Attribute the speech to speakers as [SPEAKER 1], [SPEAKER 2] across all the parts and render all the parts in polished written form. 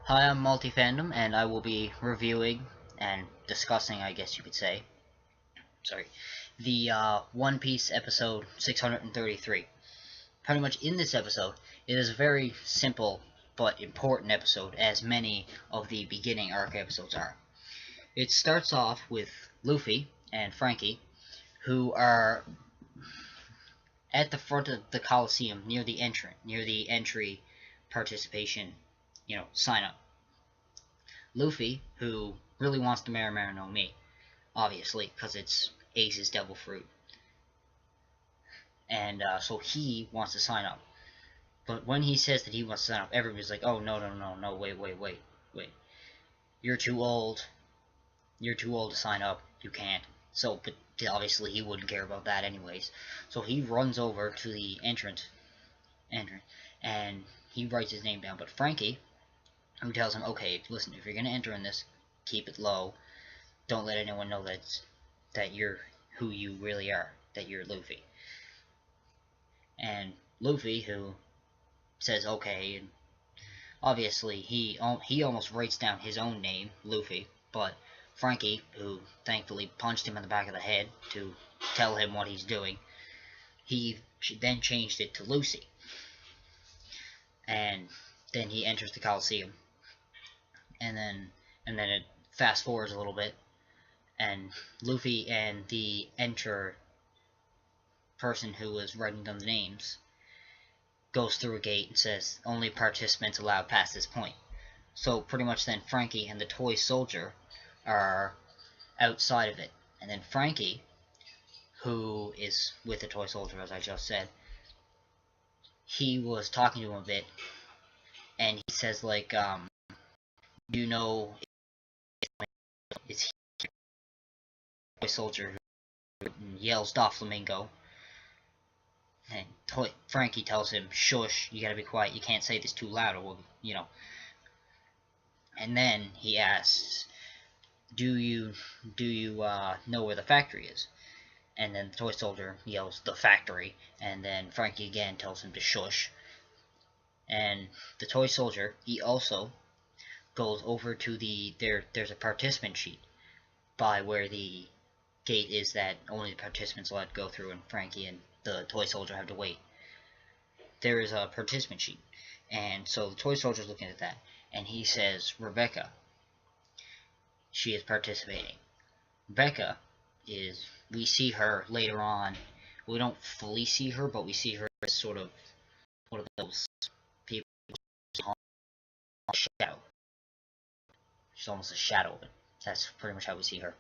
[SPEAKER 1] Hi, I'm Multifandom, and I will be reviewing and discussing, I guess you could say, the One Piece episode 633. Pretty much in this episode, it is a very simple but important episode, as many of the beginning arc episodes are. It starts off with Luffy and Franky, who are at the front of the Coliseum near the entry participation, sign up. Luffy, who really wants to marry no Mi, obviously, because it's Ace's devil fruit. And so he wants to sign up. But when he says that he wants to sign up, everybody's like, oh, no, wait. You're too old. You're too old to sign up. You can't. So, but obviously he wouldn't care about that anyways. So he runs over to the entrance, and he writes his name down. But Franky, who tells him, okay, listen, if you're going to enter in this, keep it low. Don't let anyone know that you're who you really are, that you're Luffy. And Luffy, who says okay, and obviously he almost writes down his own name, Luffy, but Franky, who thankfully punched him in the back of the head to tell him what he's doing, he then changed it to Lucy. And then he enters the Coliseum, and then it fast forwards a little bit, and Luffy and the person who was writing down the names goes through a gate and says only participants allowed past this point. So pretty much then Franky and the toy soldier are outside of it, and then Franky, who is with the toy soldier as I just said, he was talking to him a bit, and he says like, you know, it's the toy soldier who yells Doflamingo. And Franky tells him, shush, you gotta be quiet, you can't say this too loud, or we'll. And then he asks, do you know where the factory is? And then the toy soldier yells, the factory, and then Franky again tells him to shush. And the toy soldier, he also goes over to there's a participant sheet by where the gate is that only the participants allowed to go through, and Franky and the toy soldier have to wait. There is a participant sheet, and so the toy soldier's looking at that, and he says, Rebecca, she is participating. Rebecca we see her later on. We don't fully see her, but we see her as sort of one of those people on a shadow. She's almost a shadow of it. That's pretty much how we see her.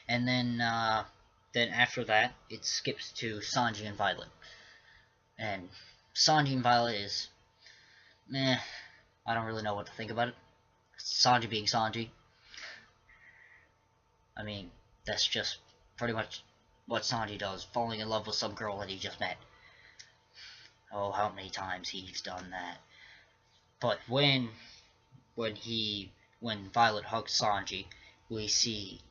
[SPEAKER 1] And then after that, it skips to Sanji and Violet. And Sanji and Violet is, meh, I don't really know what to think about it. Sanji being Sanji. I mean, that's just pretty much what Sanji does, falling in love with some girl that he just met. Oh, how many times he's done that. But when Violet hugs Sanji, we see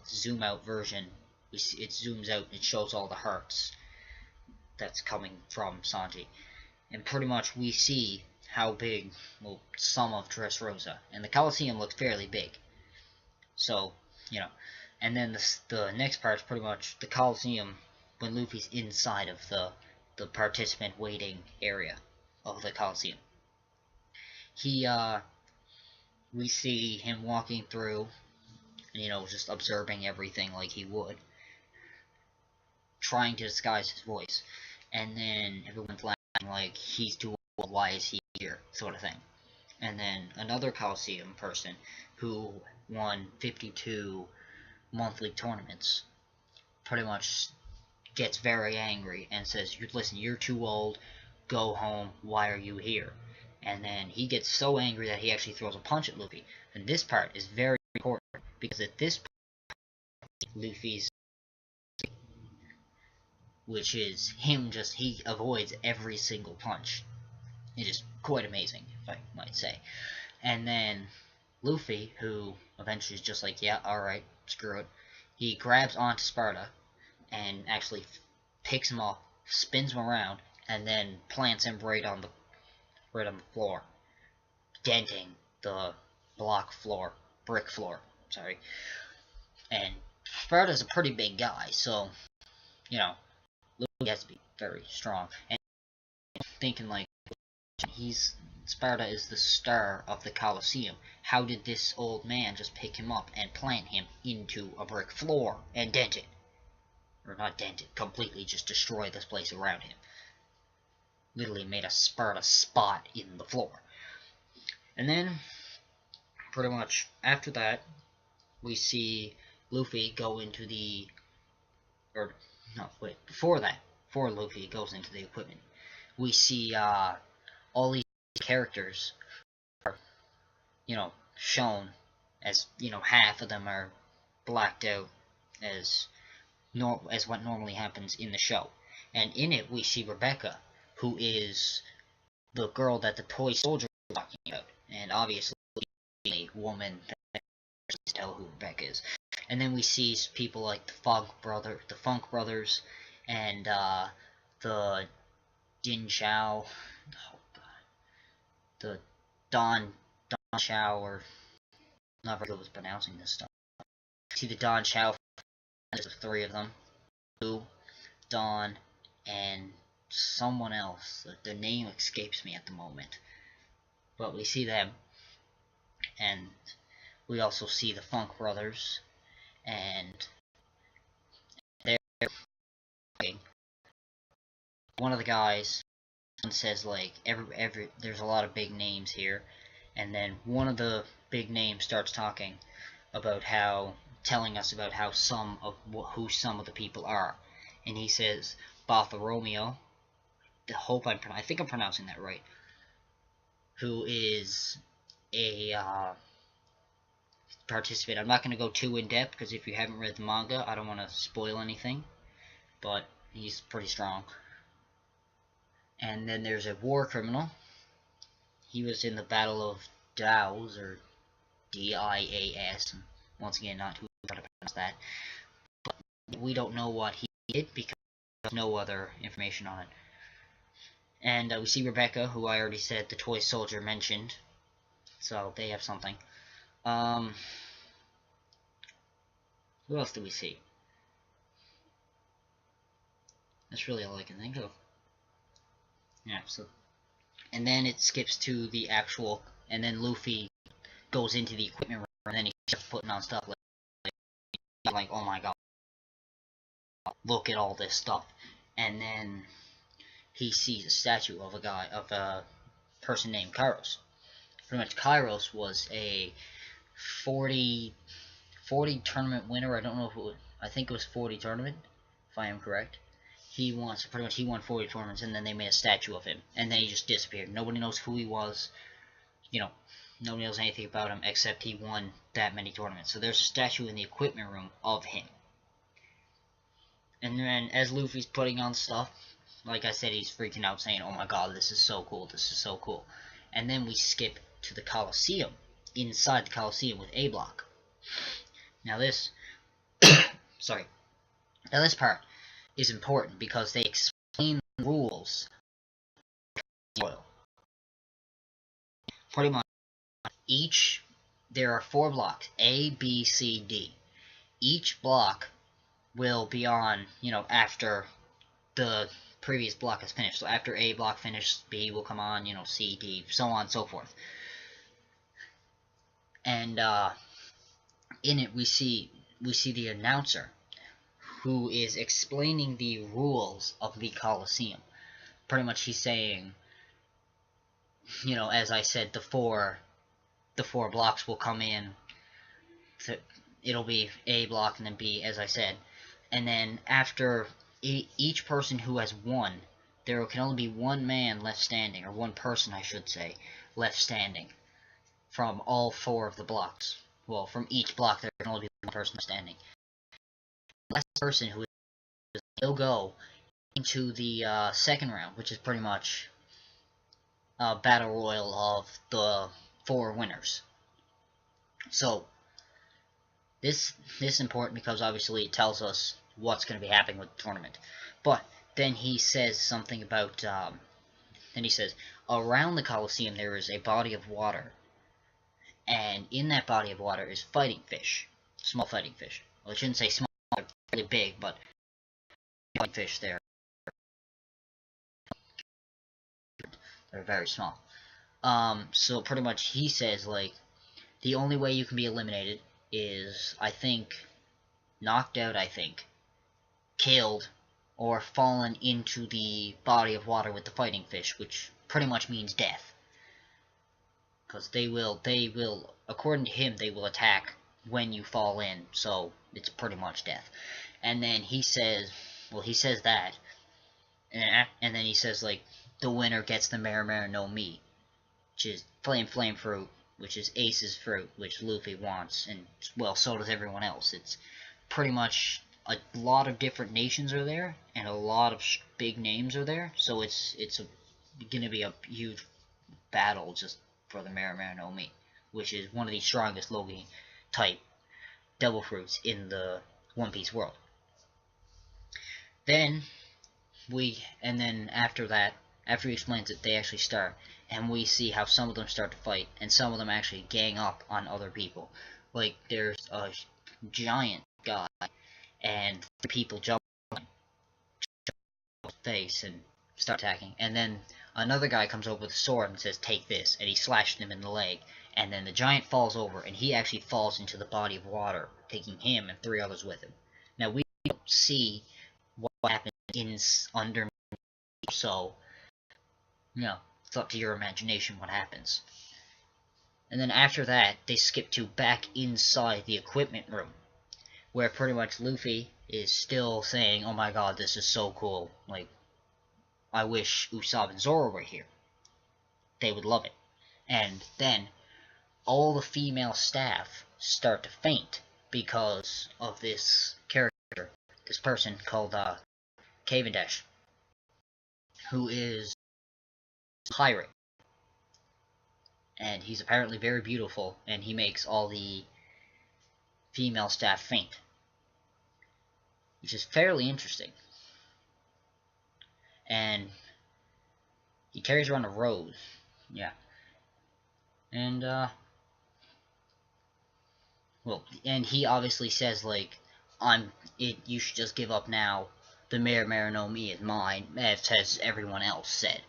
[SPEAKER 1] zoom out version. It zooms out and it shows all the hearts that's coming from Sanji, and pretty much we see how big, well, some of Dressrosa, and the Coliseum looks fairly big. So, and then the next part is pretty much the Coliseum when Luffy's inside of the participant waiting area of the Coliseum. We see him walking through, and, just observing everything like he would, trying to disguise his voice, and then everyone's laughing like, he's too old, why is he here, sort of thing. And then another Coliseum person who won 52 monthly tournaments pretty much gets very angry and says, listen, you're too old, go home, why are you here? And then he gets so angry that he actually throws a punch at Luffy. And this part is very important, because at this point, Luffy's, which is him he avoids every single punch. It is quite amazing, if I might say. And then Luffy, who eventually is just like, yeah, alright, screw it, he grabs onto Sparta and actually picks him up, spins him around, and then plants him right on the floor. denting the brick floor, sorry. And Sparta's a pretty big guy, so, you know, he has to be very strong. And thinking, like, Sparta is the star of the Colosseum. How did this old man just pick him up and plant him into a brick floor and dent it? Or not dent it, completely just destroy this place around him. Literally made a Sparta spot in the floor. And then, pretty much after that, we see Luffy go into the... Or, no, wait, before that, before Luffy goes into the equipment, we see all these characters are, you know, shown as, you know, half of them are blacked out as what normally happens in the show. And in it, we see Rebecca, who is the girl that the toy soldier was talking about. And obviously, a woman that can tell who Rebecca is. And then we see people like the Funk Brothers, and the Din Chao, oh god, the Don Chao, or not really was pronouncing this stuff. See the Don Chao, there's 3 of them, Blue, Don, and someone else. The name escapes me at the moment. But we see them, and we also see the Funk Brothers, and they're talking. One of the guys says, like, there's a lot of big names here, and then one of the big names starts talking about telling us about who some of the people are, and he says Bartholomew, I think I'm pronouncing that right, who is a participant. I'm not going to go too in depth because if you haven't read the manga, I don't want to spoil anything, but he's pretty strong. And then there's a war criminal. He was in the Battle of Dias, or D-I-A-S. Once again, not who to pronounce that. But we don't know what he did because there's no other information on it. And we see Rebecca, who I already said the toy soldier mentioned. So they have something. Who else do we see? That's really all I can think of. Yeah, so... And then it skips to the actual... And then Luffy goes into the equipment room, and then he starts putting on stuff like, oh my god, look at all this stuff. And then he sees a statue of a person named Kairos. Pretty much Kairos was a 40 tournament winner. I don't know if it was, I think it was 40 tournament, if I am correct. He won 40 tournaments, and then they made a statue of him, and then he just disappeared. Nobody knows who he was, you know, nobody knows anything about him except he won that many tournaments. So there's a statue in the equipment room of him. And then as Luffy's putting on stuff, like I said, he's freaking out saying, oh my god, this is so cool, this is so cool. And then we skip to the Colosseum, inside the Colosseum with A-Block. Now this, sorry, now this part is important because they explain the rules of oil. Pretty much, there are 4 blocks, A, B, C, D. Each block will be on, you know, after the previous block is finished. So after A block finished, B will come on, you know, C, D, so on and so forth. And in it we see the announcer who is explaining the rules of the Colosseum. Pretty much he's saying, you know, as I said, the four blocks will come in. It'll be A block and then B, as I said. And then after each person who has won, there can only be one man left standing, or one person, I should say, left standing from all 4 of the blocks. Well, from each block, there can only be one person standing. The last person who will go into the second round, which is pretty much a battle royal of the 4 winners. So this is important because obviously it tells us what's going to be happening with the tournament. But then he says something about, then he says, Around the Colosseum there is a body of water, and in that body of water is fighting fish, small fighting fish. Well, I shouldn't say small, they're really big, but fighting fish there. They're very small. So pretty much he says, like, the only way you can be eliminated is, I think, knocked out, killed, or fallen into the body of water with the fighting fish, which pretty much means death. Because they will, according to him, they will attack when you fall in, so it's pretty much death. And then he says, well, he says that, and then he says, like, the winner gets the Mera no Mi, which is Flame Fruit, which is Ace's fruit, which Luffy wants, and, well, so does everyone else. It's pretty much a lot of different nations are there, and a lot of big names are there, so it's gonna be a huge battle just for the Mera no Mi, which is one of the strongest Logi type devil fruits in the One Piece world. Then after that, after he explains it, they actually start, and we see how some of them start to fight, and some of them actually gang up on other people. Like, there's a giant guy, and 3 people jump on his face and start attacking, and then another guy comes over with a sword and says, "Take this," and he slashes him in the leg, and then the giant falls over, and he actually falls into the body of water, taking him and 3 others with him. Now, we don't see what happens under, so, you know, it's up to your imagination what happens. And then after that, they skip to back inside the equipment room, where pretty much Luffy is still saying, "Oh my god, this is so cool, like, I wish Usopp and Zoro were here. They would love it." And then all the female staff start to faint because of this character, this person called Cavendish, who is a pirate. And he's apparently very beautiful, and he makes all the female staff faint, which is fairly interesting. And he carries around a rose, yeah. And, well, and he obviously says, like, you should just give up now, the Mera no Mi is mine, as has everyone else said.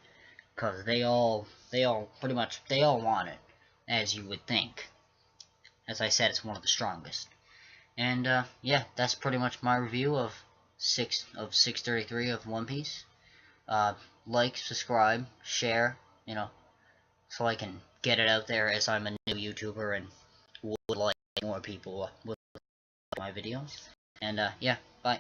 [SPEAKER 1] Because they all want it, as you would think. As I said, it's one of the strongest. And, yeah, that's pretty much my review of 633 of One Piece. Like, subscribe, share, you know, so I can get it out there, as I'm a new YouTuber and would like more people with my videos. And, yeah, bye.